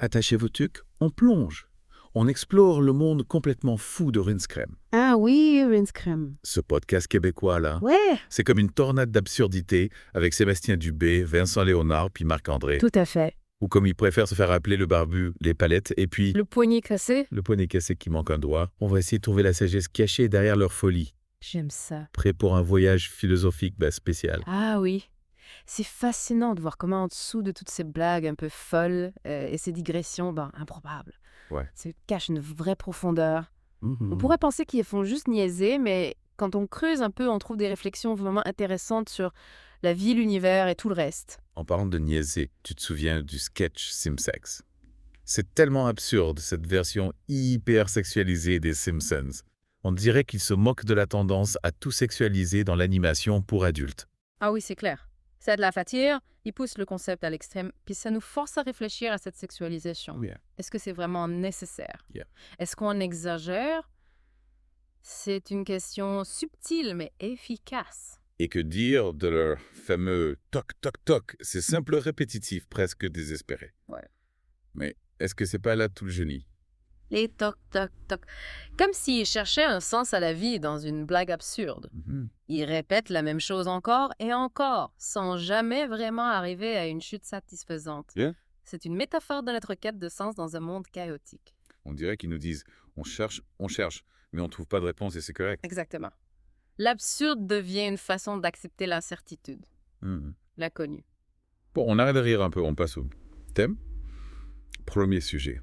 attachez vos tucs, on plonge. On explore le monde complètement fou de Rince Crème. Ah oui, Rince Crème. Ce podcast québécois-là, Ouais, c'est comme une tornade d'absurdité avec Sébastien Dubé, Vincent Léonard puis Marc-André. tout à fait. Ou comme il préfère se faire appeler le barbu, les palettes, et puis Le poignet cassé. le poney cassé qui manque un doigt. On va essayer de trouver la sagesse cachée derrière leur folie. J'aime ça. Prêt pour un voyage philosophique spécial. Ah oui. C'est fascinant de voir comment en dessous de toutes ces blagues un peu folles et ces digressions improbables, Ouais. se cache une vraie profondeur. Mhm. On pourrait penser qu'ils font juste niaiser, mais quand on creuse un peu, on trouve des réflexions vraiment intéressantes sur la vie, l'univers et tout le reste. En parlant de niaiser, tu te souviens du sketch Simsex? C'est tellement absurde, cette version hyper sexualisée des Simpsons. On dirait qu'ils se moquent de la tendance à tout sexualiser dans l'animation pour adultes. Ah oui, c'est clair. C'est de la fatire, ils poussent le concept à l'extrême, puis ça nous force à réfléchir à cette sexualisation. Yeah. Est-ce que c'est vraiment nécessaire? Yeah. Est-ce qu'on exagère? C'est une question subtile mais efficace. Et que dire de leur fameux toc toc toc? C'est simple, répétitif, presque désespéré. Ouais. Mais est-ce que c'est pas là tout le génie? Les toc toc toc. Comme s'ils cherchaient un sens à la vie dans une blague absurde. Ils répètent la même chose encore et encore, sans jamais vraiment arriver à une chute satisfaisante. Yeah. C'est une métaphore de notre quête de sens dans un monde chaotique. On dirait qu'ils nous disent on cherche, mais on trouve pas de réponse et c'est correct. Exactement. L'absurde devient une façon d'accepter l'incertitude, Mhm. l'inconnu. Bon, on arrête de rire un peu, on passe au thème. Premier sujet.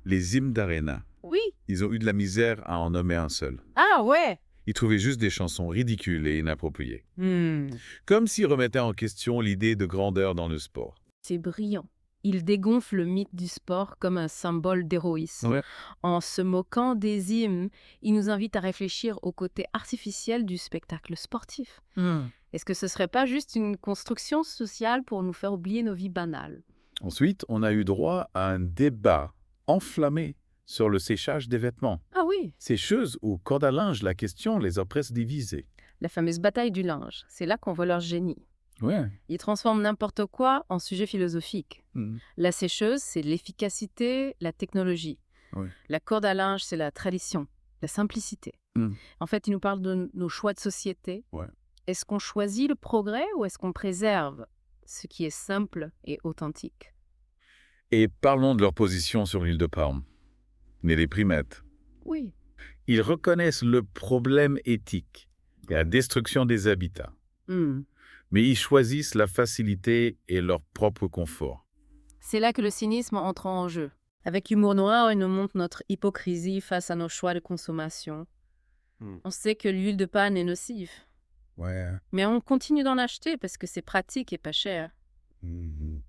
Les hymnes d'Arena. Oui. Ils ont eu de la misère à en nommer un seul. Ah ouais. Ils trouvaient juste des chansons ridicules et inappropriées. Hmm. Comme s'ils remettaient en question l'idée de grandeur dans le sport. C'est brillant. Il dégonfle le mythe du sport comme un symbole d'héroïsme. Ouais. En se moquant des hymnes, il nous invite à réfléchir au côté artificiel du spectacle sportif. Est-ce que ce serait pas juste une construction sociale pour nous faire oublier nos vies banales? Ensuite, on a eu droit à un débat enflammé sur le séchage des vêtements. Ah oui, Sécheuse ou corde à linge, la question les a presque divisés. la fameuse bataille du linge. C'est là qu'on voit leur génie. Ouais. Ils transforment n'importe quoi en sujet philosophique. Mhm. La sécheuse, c'est l'efficacité, la technologie. Ouais. La corde à linge, c'est la tradition, la simplicité. Mhm. En fait, ils nous parlent de nos choix de société. Ouais. Est-ce qu'on choisit le progrès ou est-ce qu'on préserve ce qui est simple et authentique? Et parlons de leur position sur l'île de Palme. Mais les primates. Oui. Ils reconnaissent le problème éthique et la destruction des habitats. Mais ils choisissent la facilité et leur propre confort. C'est là que le cynisme entre en jeu. Avec humour noir, il nous montre notre hypocrisie face à nos choix de consommation. On sait que l'huile de palme est nocive, Ouais. mais on continue d'en acheter parce que c'est pratique et pas cher.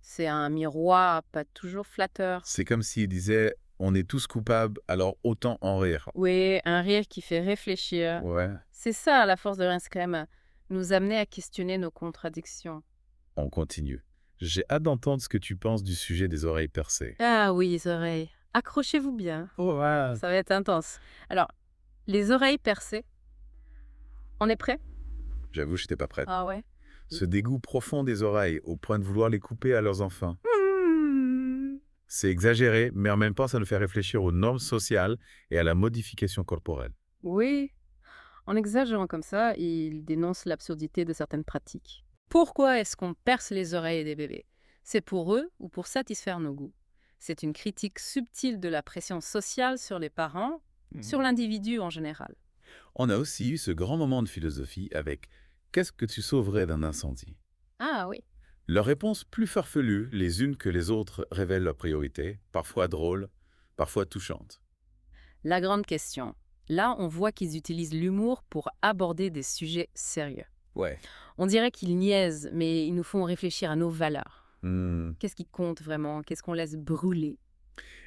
C'est un miroir pas toujours flatteur. C'est comme s'ils disaient on est tous coupables, alors autant en rire. Oui, un rire qui fait réfléchir. Ouais. C'est ça la force de Rince Crème, nous amener à questionner nos contradictions. On continue. J'ai hâte d'entendre ce que tu penses du sujet des oreilles percées. Ah oui, les oreilles. Accrochez-vous bien, Oh, ouais. ça va être intense. Alors, les oreilles percées. On est prêt? J'avoue, j'étais pas prête. Ah ouais. Ce dégoût profond des oreilles, au point de vouloir les couper à leurs enfants. C'est exagéré, mais en même temps, ça nous fait réfléchir aux normes sociales et à la modification corporelle. Oui. En exagérant comme ça, il dénonce l'absurdité de certaines pratiques. Pourquoi est-ce qu'on perce les oreilles des bébés? C'est pour eux ou pour satisfaire nos goûts? C'est une critique subtile de la pression sociale sur les parents, sur l'individu en général. On a aussi eu ce grand moment de philosophie avec « Qu'est-ce que tu sauverais d'un incendie ?» Ah oui. Leurs réponses plus farfelues les unes que les autres révèlent leurs priorités, parfois drôles, parfois touchantes. La grande question. Là, on voit qu'ils utilisent l'humour pour aborder des sujets sérieux. Ouais. On dirait qu'ils niaisent, mais ils nous font réfléchir à nos valeurs. Hmm. Qu'est-ce qui compte vraiment? Qu'est-ce qu'on laisse brûler?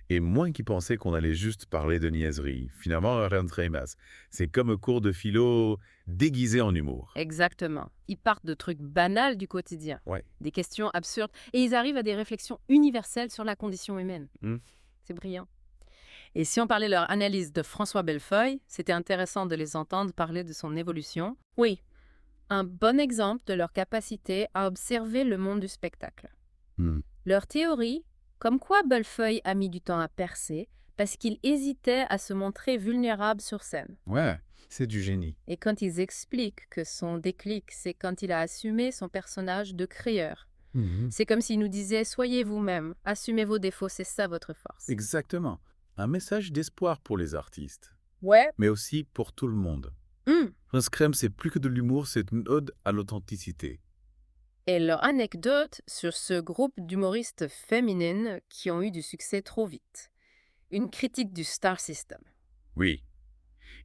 Et moins qu'ils pensaient qu'on allait juste parler de niaiserie. Finalement, rien de très masse. C'est comme un cours de philo déguisé en humour. Exactement. Ils partent de trucs banals du quotidien, Ouais. des questions absurdes, et ils arrivent à des réflexions universelles sur la condition humaine. Mm. C'est brillant. Et si on parlait de leur analyse de François Bellefeuille, c'était intéressant de les entendre parler de son évolution. Oui, un bon exemple de leur capacité à observer le monde du spectacle. Mm. Leur théorie Comme quoi Bellefeuille a mis du temps à percer parce qu'il hésitait à se montrer vulnérable sur scène. Ouais, c'est du génie. Et quand ils expliquent que son déclic, c'est quand il a assumé son personnage de crieur. C'est comme s'il nous disait « Soyez vous-même, assumez vos défauts, c'est ça votre force. » Exactement. Un message d'espoir pour les artistes, Ouais. mais aussi pour tout le monde. Rince Crème, c'est plus que de l'humour, c'est une ode à l'authenticité. Et leur anecdote sur ce groupe d'humoristes féminines qui ont eu du succès trop vite. Une critique du star system. Oui,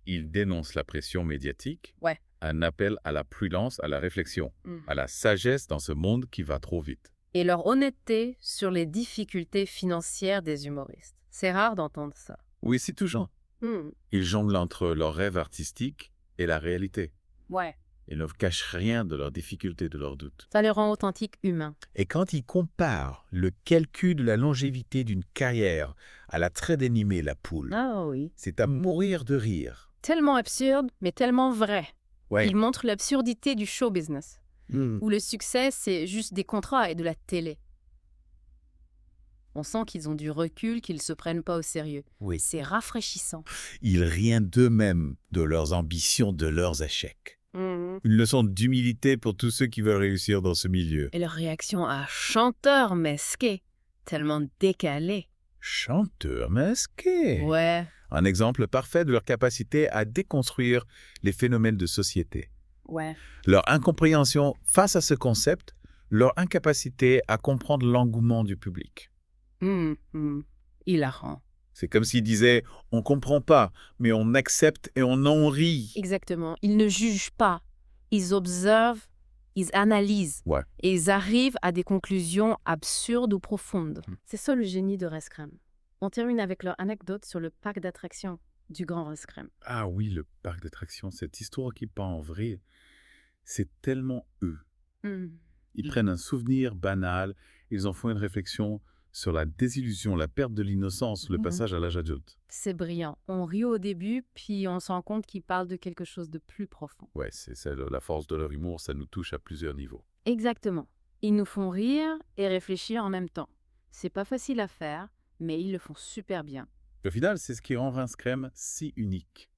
il dénonce la pression médiatique, Ouais. un appel à la prudence, à la réflexion, à la sagesse dans ce monde qui va trop vite. Et leur honnêteté sur les difficultés financières des humoristes. C'est rare d'entendre ça. Oui, c'est toujours. Ils jonglent entre leurs rêves artistiques et la réalité. Ouais. Ils ne cachent rien de leurs difficultés, de leurs doutes. Ça les rend authentiques humains. Et quand ils comparent le calcul de la longévité d'une carrière à la très dénimée La Poule, Ah oui. c'est à mourir de rire. Tellement absurde, mais tellement vrai. Ouais. Ils montrent l'absurdité du show business, où le succès, c'est juste des contrats et de la télé. On sent qu'ils ont du recul, qu'ils ne se prennent pas au sérieux. Oui. C'est rafraîchissant. Ils rient d'eux-mêmes, de leurs ambitions, de leurs échecs. Une leçon d'humilité pour tous ceux qui veulent réussir dans ce milieu. Et leur réaction à chanteur masqué, tellement décalé. Chanteur masqué. Ouais. Un exemple parfait de leur capacité à déconstruire les phénomènes de société. Ouais. Leur incompréhension face à ce concept, leur incapacité à comprendre l'engouement du public. Hilarant. C'est comme s'ils disaient « on comprend pas, mais on accepte et on en rit Exactement. Ils ne jugent pas. Ils observent, ils analysent. Ouais. Et ils arrivent à des conclusions absurdes ou profondes. C'est ça le génie de Rince Crème. On termine avec leur anecdote sur le parc d'attractions du Grand Rince Crème. Ah oui, le parc d'attractions, cette histoire qui part en vrai, c'est tellement eux. Ils prennent un souvenir banal, ils en font une réflexion sur la désillusion, la perte de l'innocence, le passage à l'âge adulte. C'est brillant. On rit au début, puis on se rend compte qu'ils parlent de quelque chose de plus profond. Ouais, c'est la force de leur humour, ça nous touche à plusieurs niveaux. Exactement. Ils nous font rire et réfléchir en même temps. C'est pas facile à faire, mais ils le font super bien. Au final, c'est ce qui rend Rince Crème si unique.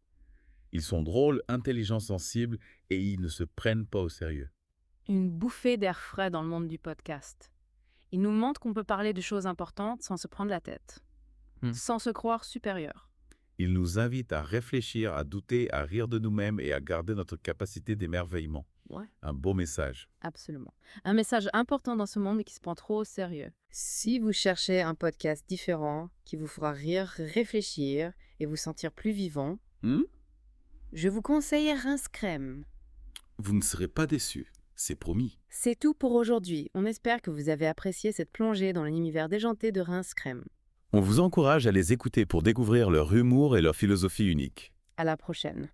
Ils sont drôles, intelligents, sensibles, et ils ne se prennent pas au sérieux. Une bouffée d'air frais dans le monde du podcast. Ils nous montrent qu'on peut parler de choses importantes sans se prendre la tête, sans se croire supérieur. Ils nous invitent à réfléchir, à douter, à rire de nous-mêmes et à garder notre capacité d'émerveillement. Ouais. Un beau message. Absolument. Un message important dans ce monde qui se prend trop au sérieux. Si vous cherchez un podcast différent qui vous fera rire, réfléchir et vous sentir plus vivant, je vous conseille Rince Crème. Vous ne serez pas déçus, c'est promis. C'est tout pour aujourd'hui. On espère que vous avez apprécié cette plongée dans l'univers déjanté de Rince Crème. On vous encourage à les écouter pour découvrir leur humour et leur philosophie unique. À la prochaine.